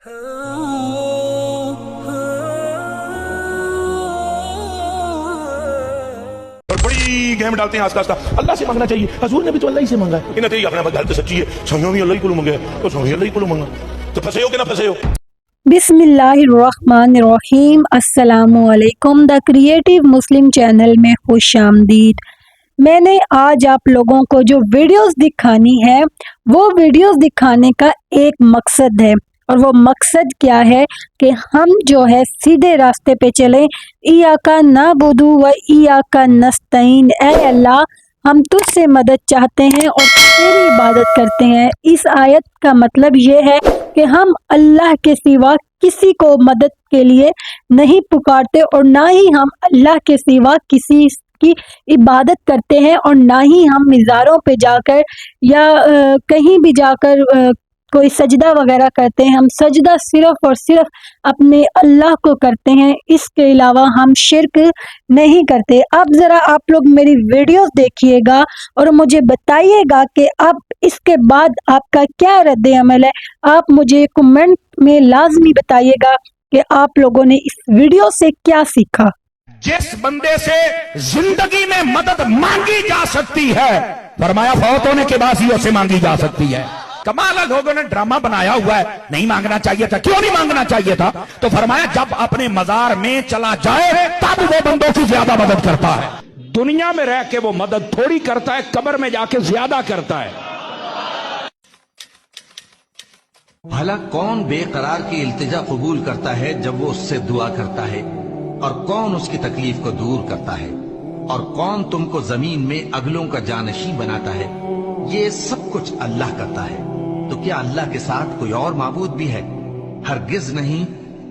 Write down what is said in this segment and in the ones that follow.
اور بڑی گیم ڈالتے ہیں آستا آستا اللہ سے مانگنا چاہیے. حضور نے بھی تو اللہ ہی سے مانگا ہے. انہیں تیری اپنا گل تو سچی ہے, سویوں بھی اللہ ہی کو مانگا ہے, تو سویوں اللہ ہی کو مانگا, تو پھنسے ہو کہ نہ پھنسے ہو. بسم اللہ الرحمن الرحیم. السلام علیکم. دا کریٹیو مسلم چینل میں خوش آمدید. میں نے آج آپ لوگوں کو جو ویڈیوز دکھانی ہے وہ ویڈیوز دکھانے کا ایک مقصد ہے, اور وہ مقصد کیا ہے کہ ہم جو ہے سیدھے راستے پہ چلیں. ایاکا نعبدو و ایاکا نستعین. اے اللہ, ہم تجھ سے مدد چاہتے ہیں اور تیری عبادت کرتے ہیں. اس آیت کا مطلب یہ ہے کہ ہم اللہ کے سوا کسی کو مدد کے لیے نہیں پکارتے, اور نہ ہی ہم اللہ کے سوا کسی کی عبادت کرتے ہیں, اور نہ ہی ہم مزاروں پہ جا کر یا کہیں بھی جا کر کوئی سجدہ وغیرہ کرتے ہیں. ہم سجدہ صرف اور صرف اپنے اللہ کو کرتے ہیں, اس کے علاوہ ہم شرک نہیں کرتے. اب ذرا آپ لوگ میری ویڈیوز دیکھیے گا اور مجھے بتائیے گا کہ اب اس کے بعد آپ کا کیا رد عمل ہے. آپ مجھے کمنٹ میں لازمی بتائیے گا کہ آپ لوگوں نے اس ویڈیو سے کیا سیکھا. جس بندے سے زندگی میں مدد مانگی جا سکتی ہے, فرمایا فوت ہونے کے بعد ہی اسے مانگی جا سکتی ہے. کمال لوگوں نے ڈرامہ بنایا ہوا ہے, نہیں مانگنا چاہیے تھا. کیوں نہیں مانگنا چاہیے تھا؟ تو فرمایا جب اپنے مزار میں چلا جائے تب وہ بندوں کی زیادہ مدد کرتا ہے. دنیا میں رہ کے وہ مدد تھوڑی کرتا ہے, قبر میں جا کے زیادہ کرتا ہے. بھلا کون بے قرار کی التجا قبول کرتا ہے جب وہ اس سے دعا کرتا ہے, اور کون اس کی تکلیف کو دور کرتا ہے, اور کون تم کو زمین میں اگلوں کا جانشین بناتا ہے. یہ سب کچھ اللہ کرتا ہے. تو کیا اللہ کے ساتھ کوئی اور معبود بھی ہے؟ ہرگز نہیں,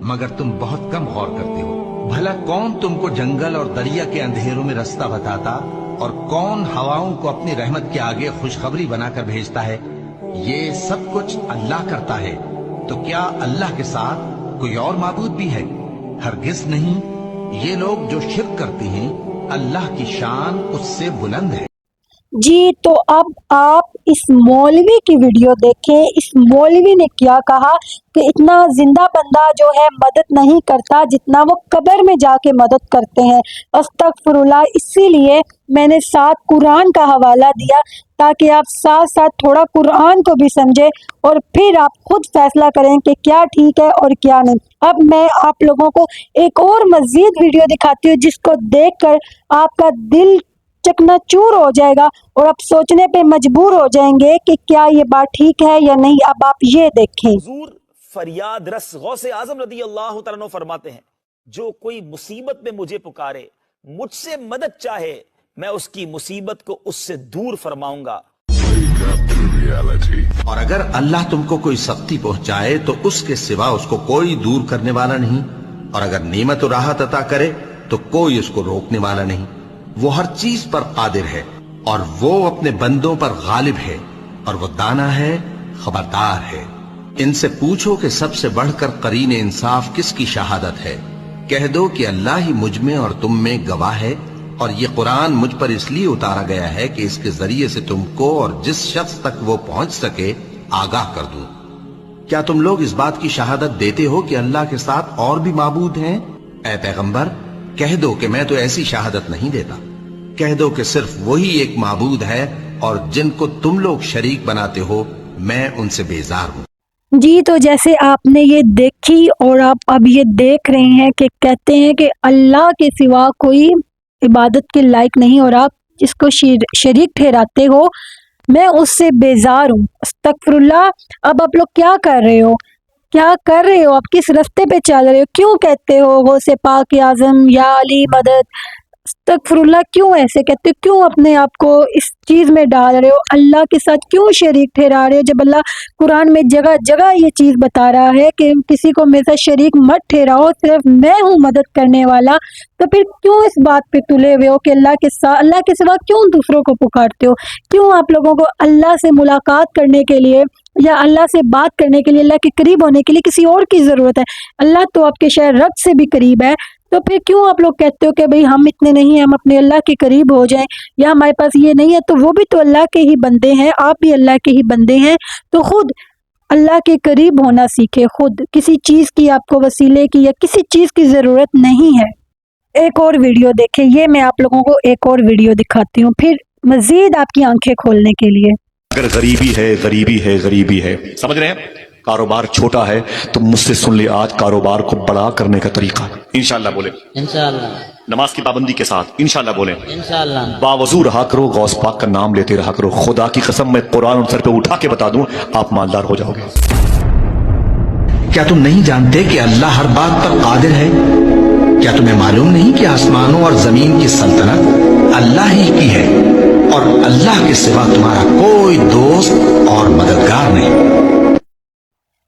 مگر تم بہت کم غور کرتے ہو. بھلا کون تم کو جنگل اور دریا کے اندھیروں میں رستہ بتاتا, اور کون ہواؤں کو اپنی رحمت کے آگے خوشخبری بنا کر بھیجتا ہے؟ یہ سب کچھ اللہ کرتا ہے. تو کیا اللہ کے ساتھ کوئی اور معبود بھی ہے؟ ہرگز نہیں. یہ لوگ جو شرک کرتے ہیں اللہ کی شان اس سے بلند ہے. جی, تو اب آپ اس مولوی کی ویڈیو دیکھیں. اس مولوی نے کیا کہا کہ اتنا زندہ بندہ جو ہے مدد نہیں کرتا جتنا وہ قبر میں جا کے مدد کرتے ہیں. استغفر اللہ. اسی لیے میں نے ساتھ قرآن کا حوالہ دیا تاکہ آپ ساتھ ساتھ تھوڑا قرآن کو بھی سمجھیں, اور پھر آپ خود فیصلہ کریں کہ کیا ٹھیک ہے اور کیا نہیں. اب میں آپ لوگوں کو ایک اور مزید ویڈیو دکھاتی ہوں جس کو دیکھ کر آپ کا دل چکنا چور ہو جائے گا, اور آپ سوچنے پہ مجبور ہو جائیں گے کہ کیا یہ بات ٹھیک ہے یا نہیں. اب آپ یہ دیکھیں. حضور فریاد رس غوث اعظم رضی اللہ تعالیٰ عنہ فرماتے ہیں, جو کوئی مصیبت میں مجھے پکارے, مجھ سے مدد چاہے, میں اس کی مصیبت کو اس سے دور فرماؤں گا. اور اگر اللہ تم کو کوئی سختی پہنچائے تو اس کے سوا اس کو کوئی دور کرنے والا نہیں, اور اگر نعمت و راحت عطا کرے تو کوئی اس کو روکنے والا نہیں. وہ ہر چیز پر قادر ہے, اور وہ اپنے بندوں پر غالب ہے, اور وہ دانا ہے, خبردار ہے. ان سے پوچھو کہ سب سے بڑھ کر قرین انصاف کس کی شہادت ہے. کہہ دو کہ اللہ ہی مجھ میں اور تم میں گواہ ہے, اور یہ قرآن مجھ پر اس لیے اتارا گیا ہے کہ اس کے ذریعے سے تم کو اور جس شخص تک وہ پہنچ سکے آگاہ کر دوں. کیا تم لوگ اس بات کی شہادت دیتے ہو کہ اللہ کے ساتھ اور بھی معبود ہیں؟ اے پیغمبر, کہہ دو کہ میں تو ایسی شہادت نہیں دیتا. کہہ دو کہ صرف وہی ایک معبود ہے, اور جن کو تم لوگ شریک بناتے ہو میں ان سے بیزار ہوں. جی, تو جیسے آپ نے یہ دیکھی اور آپ اب یہ دیکھ رہے ہیں کہ کہتے ہیں کہ اللہ کے سوا کوئی عبادت کے لائق نہیں, اور آپ جس کو شریک ٹھہراتے ہو میں اس سے بیزار ہوں. استغفر اللہ. اب آپ لوگ کیا کر رہے ہو؟ کیا کر رہے ہو؟ آپ کس راستے پہ چل رہے ہو؟ کیوں کہتے ہو غوث پاک اعظم یا علی مدد؟ استغفر اللہ. کیوں ایسے کہتے ہو؟ کیوں اپنے آپ کو اس چیز میں ڈال رہے ہو؟ اللہ کے ساتھ کیوں شریک ٹھہرا رہے ہو جب اللہ قرآن میں جگہ جگہ یہ چیز بتا رہا ہے کہ کسی کو میرے ساتھ شریک مت ٹھہراؤ, صرف میں ہوں مدد کرنے والا. تو پھر کیوں اس بات پہ تلے ہوئے ہو کہ اللہ کے سوا کیوں دوسروں کو پکارتے ہو؟ کیوں آپ لوگوں کو اللہ سے ملاقات کرنے کے لیے یا اللہ سے بات کرنے کے لیے, اللہ کے قریب ہونے کے لیے کسی اور کی ضرورت ہے؟ اللہ تو آپ کے شاید رب سے بھی قریب ہے. تو پھر کیوں آپ لوگ کہتے ہو کہ بھئی ہم اتنے نہیں ہیں, ہم اپنے اللہ کے قریب ہو جائیں, یا ہمارے پاس یہ نہیں ہے؟ تو وہ بھی تو اللہ کے ہی بندے ہیں, آپ بھی اللہ کے ہی بندے ہیں. تو خود اللہ کے قریب ہونا سیکھے خود. کسی چیز کی آپ کو وسیلے کی یا کسی چیز کی ضرورت نہیں ہے. ایک اور ویڈیو دیکھیں. یہ میں آپ لوگوں کو ایک اور ویڈیو دکھاتی ہوں پھر مزید آپ کی آنکھیں کھولنے کے لیے. اگر غریبی ہے سمجھ رہے ہیں، کاروبار چھوٹا ہے تو مجھ سے سن لے آج کاروبار کو بڑا کرنے کا طریقہ. انشاءاللہ بولے، انشاءاللہ، نماز کی پابندی کے ساتھ انشاءاللہ بولے، انشاءاللہ. باوضو رہا کرو، غوث پاک کا نام لیتے رہا کرو. خدا کی قسم میں قرآن سر پہ اٹھا کے بتا دوں آپ مالدار ہو جاؤ گے. کیا تم نہیں جانتے کہ اللہ ہر بات پر قادر ہے؟ کیا تمہیں معلوم نہیں کہ آسمانوں اور زمین کی سلطنت اللہ ہی کی ہے اور اللہ کے سوا تمہارا کوئی دوست اور مددگار نہیں؟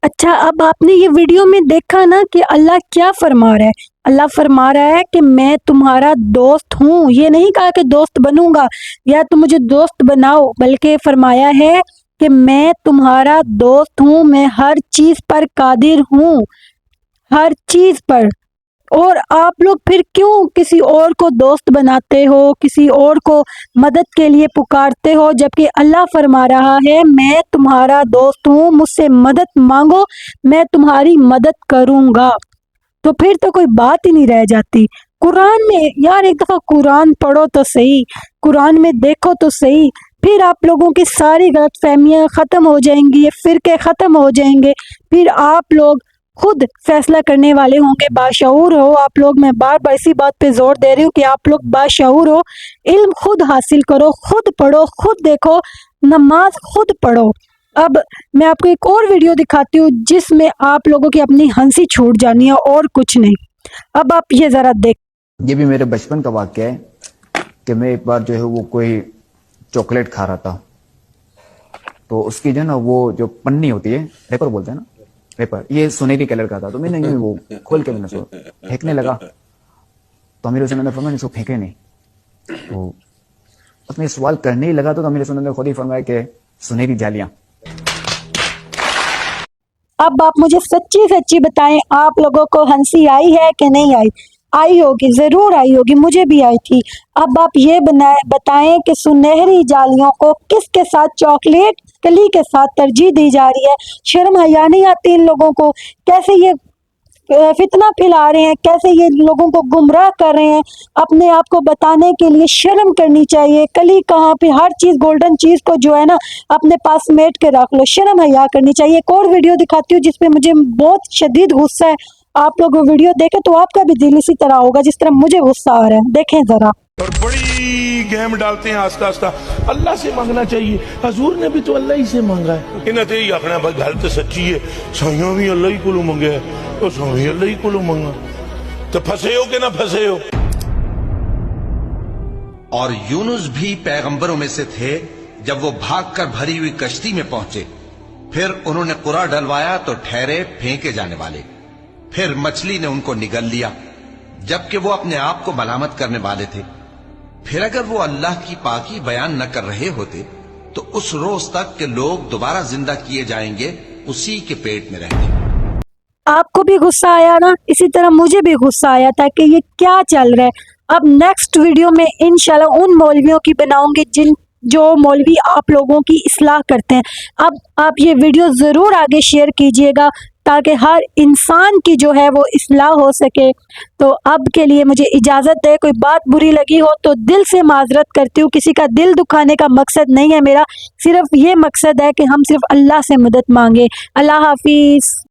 اچھا، اب آپ نے یہ ویڈیو میں دیکھا نا کہ اللہ کیا فرما رہا ہے. اللہ فرما رہا ہے کہ میں تمہارا دوست ہوں. یہ نہیں کہا کہ دوست بنوں گا یا تم مجھے دوست بناؤ، بلکہ فرمایا ہے کہ میں تمہارا دوست ہوں. میں ہر چیز پر قادر ہوں، ہر چیز پر. اور آپ لوگ پھر کیوں کسی اور کو دوست بناتے ہو، کسی اور کو مدد کے لیے پکارتے ہو، جبکہ اللہ فرما رہا ہے میں تمہارا دوست ہوں، مجھ سے مدد مانگو، میں تمہاری مدد کروں گا. تو پھر تو کوئی بات ہی نہیں رہ جاتی. قرآن میں یار ایک دفعہ قرآن پڑھو تو صحیح، قرآن میں دیکھو تو صحیح، پھر آپ لوگوں کی ساری غلط فہمیاں ختم ہو جائیں گی، یہ فرقے ختم ہو جائیں گے. پھر آپ لوگ خود فیصلہ کرنے والے ہوں گے، باشعور ہو آپ لوگ. میں بار بار اسی بات پہ زور دے رہی ہوں کہ آپ لوگ باشعور ہو. علم خود حاصل کرو، خود پڑھو، خود دیکھو، نماز خود پڑھو. اب میں آپ کو ایک اور ویڈیو دکھاتی ہوں جس میں آپ لوگوں کی اپنی ہنسی چھوٹ جانی ہے اور کچھ نہیں. اب آپ یہ ذرا دیکھ. یہ بھی میرے بچپن کا واقعہ ہے کہ میں ایک بار جو ہے وہ کوئی چاکلیٹ کھا رہا تھا، تو اس کی جو ہے نا وہ جو پنی ہوتی ہے، ریپر بولتے ہیں نا، ریپر، یہ سنہری کلر کا تھا. تو میں نے وہ کھول کے میں نے پھینکنے لگا تو امیر حسین نے فرمایا اس کو پھینکے نہیں. تو اس میں سوال کرنے ہی لگا تو امیر حسین نے خود ہی فرمایا کہ سنہری جالیاں. اب آپ مجھے سچی سچی بتائیں، آپ لوگوں کو ہنسی آئی ہے کہ نہیں آئی؟ آئی ہوگی، ضرور آئی ہوگی، مجھے بھی آئی تھی. اب آپ یہ بتائیں کہ سنہری جالیوں کو کس کے ساتھ، چاکلیٹ کلی کے ساتھ ترجیح دی جا رہی ہے. شرم حیا نہیں آتی ان لوگوں کو؟ کیسے یہ فتنہ پھیلا رہے ہیں، کیسے یہ لوگوں کو گمراہ کر رہے ہیں. اپنے آپ کو بتانے کے لیے شرم کرنی چاہیے. کلی کہاں پہ، ہر چیز گولڈن چیز کو جو ہے نا اپنے پاس سمیٹ کے رکھ لو. شرم حیا کرنی چاہیے. ایک اور ویڈیو دکھاتی ہوں جس پہ مجھے بہت شدید غصہ ہے. آپ لوگ وہ ویڈیو دیکھیں تو آپ کا بھی دل اسی طرح ہوگا جس طرح مجھے غصہ آ رہا ہے. دیکھیں ذرا. اور بڑی گیم ڈالتے ہیں آستہ آستہ. اللہ سے مانگنا چاہیے. حضور نے بھی تو اللہ ہی سے مانگا ہے. انہیں تو یہ آخنا بھائی گل تو سچی ہے، سائیاں بھی اللہ ہی کو منگا ہے، تو سائیں اللہ ہی کو منگا. تو پھنسے ہو کہ نہ پھنسے ہو. اور یونس بھی پیغمبروں میں سے تھے. جب وہ بھاگ کر بھری ہوئی کشتی میں پہنچے، پھر انہوں نے قرا ڈلوایا تو ٹھہرے پھینکے جانے والے. پھر مچھلی نے ان کو نگل لیا جبکہ وہ اپنے آپ کو ملامت کرنے والے تھے. پھر اگر وہ اللہ کی پاکی بیان نہ کر رہے ہوتے تو اس روز تک کہ لوگ دوبارہ زندہ کیے جائیں گے اسی کے پیٹ میں رہتے. آپ کو بھی غصہ آیا نا؟ اسی طرح مجھے بھی غصہ آیا تھا کہ یہ کیا چل رہا ہے. اب نیکسٹ ویڈیو میں انشاءاللہ ان مولویوں کی بناؤں گی جو مولوی آپ لوگوں کی اصلاح کرتے ہیں. اب آپ یہ ویڈیو ضرور آگے شیئر کیجئے گا تاکہ ہر انسان کی جو ہے وہ اصلاح ہو سکے. تو اب کے لیے مجھے اجازت ہے. کوئی بات بری لگی ہو تو دل سے معذرت کرتی ہوں. کسی کا دل دکھانے کا مقصد نہیں ہے میرا، صرف یہ مقصد ہے کہ ہم صرف اللہ سے مدد مانگے. اللہ حافظ.